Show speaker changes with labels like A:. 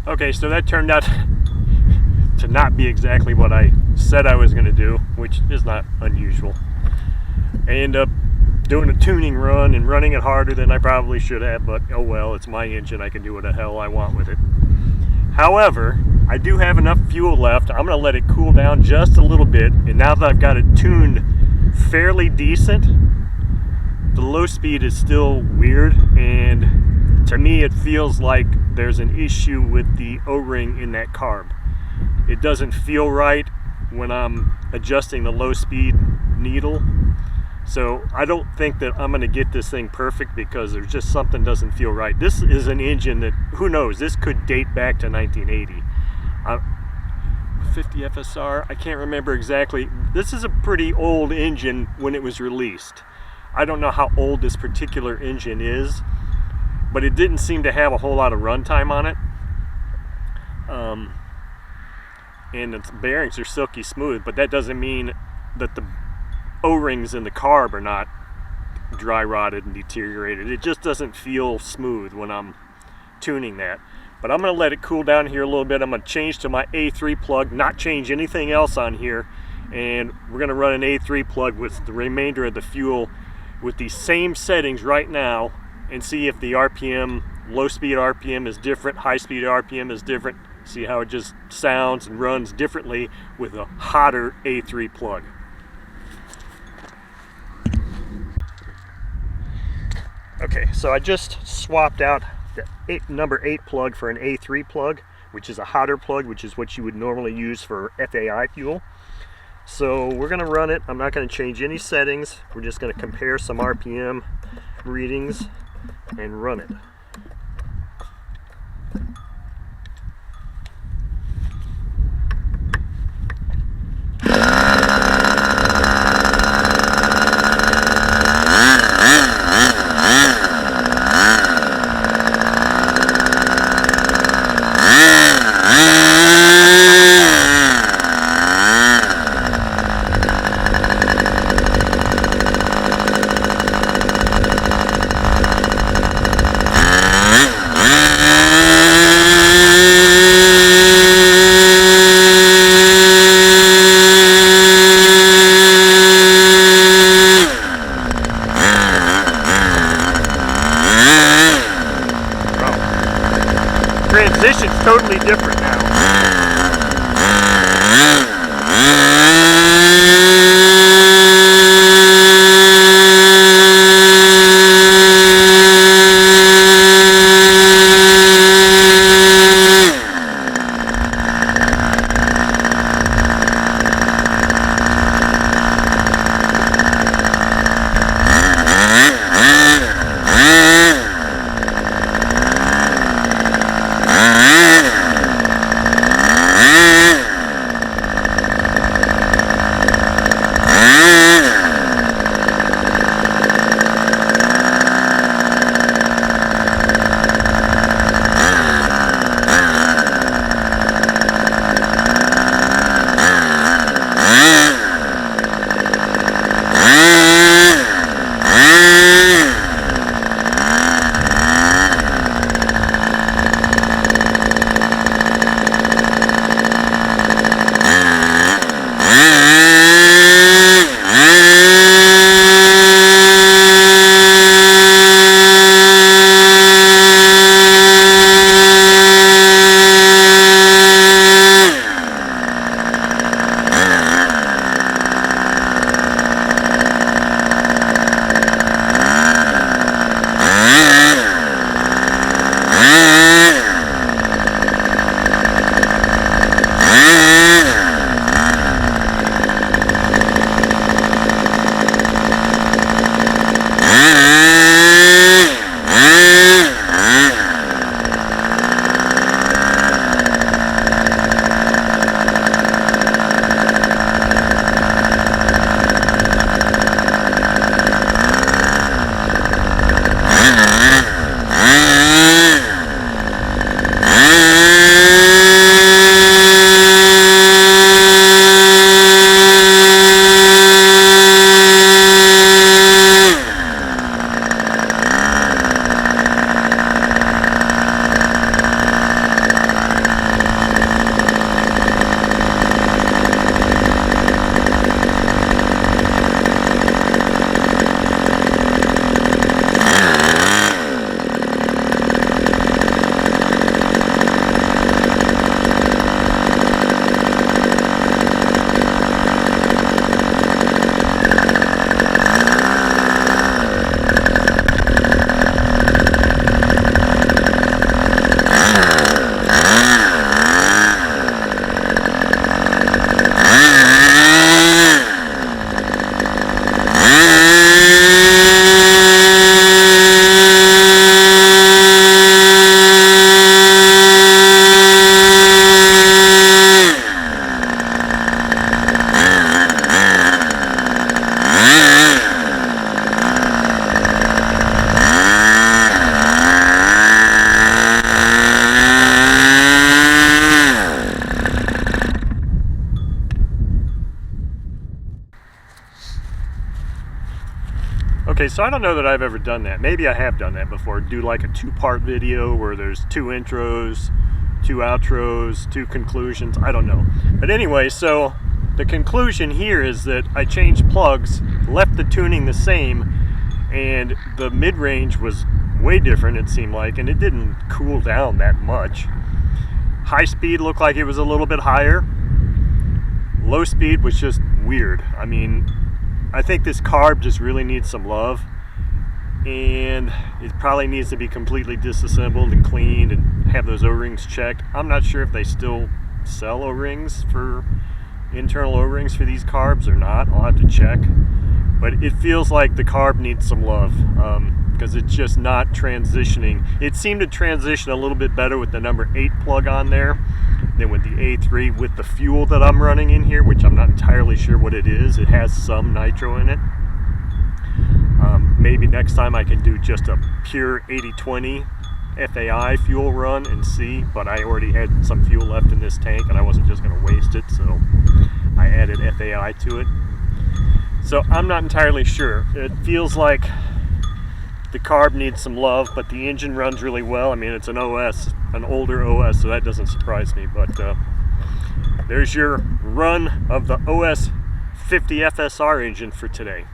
A: Okay, so that turned out to not be exactly what I said I was going to do, which is not unusual. I end up doing a tuning run and running it harder than I probably should have, but oh well, it's my engine. I can do what the hell I want with it. However, I do have enough fuel left. I'm going to let it cool down just a little bit, and now that I've got it tuned fairly decent, the low speed is still weird, and to me it feels like there's an issue with the O-ring in that carb. It doesn't feel right when I'm adjusting the low speed needle. So I don't think that I'm going to get this thing perfect because there's just something doesn't feel right. This is an engine that, who knows, this could date back to 1980. 50 FSR, I can't remember exactly. This is a pretty old engine when it was released. I don't know how old this particular engine is, but it didn't seem to have a whole lot of runtime on it. And its bearings are silky smooth, but that doesn't mean that the O-rings in the carb are not dry rotted and deteriorated. It just doesn't feel smooth when I'm tuning that. But I'm going to let it cool down here a little bit. I'm going to change to my A3 plug, not change anything else on here, and we're going to run an A3 plug with the remainder of the fuel with these same settings right now and see if the RPM, low speed RPM is different, high speed RPM is different. See how it just sounds and runs differently with a hotter A3 plug. Okay, so I just swapped out the number 8 plug for an A3 plug, which is a hotter plug, which is what you would normally use for FAI fuel. So we're going to run it. I'm not going to change any settings. We're just going to compare some RPM readings and run it. Transition's totally different now. Okay, so I don't know that I've ever done that. Maybe I have done that before. Do like a 2-part video where there's 2 intros, 2 outros, 2 conclusions. I don't know. But anyway, so the conclusion here is that I changed plugs, left the tuning the same, and the mid-range was way different, it seemed like, and it didn't cool down that much. High speed looked like it was a little bit higher. Low speed was just weird. I mean, I think this carb just really needs some love, and it probably needs to be completely disassembled and cleaned and have those O-rings checked. I'm not sure if they still sell O-rings for internal O-rings for these carbs or not. I'll have to check, but it feels like the carb needs some love because it's just not transitioning. It seemed to transition a little bit better with the number 8 plug on there than with the A3 with the fuel that I'm running in here, which I'm not entirely sure what it is. It has some nitro in it. Maybe next time I can do just a pure 80-20 FAI fuel run and see, but I already had some fuel left in this tank and I wasn't just going to waste it, so I added FAI to it. So I'm not entirely sure. It feels like the carb needs some love, but the engine runs really well. I mean, it's an OS, an older OS, so that doesn't surprise me. But there's your run of the OS 50 FSR engine for today.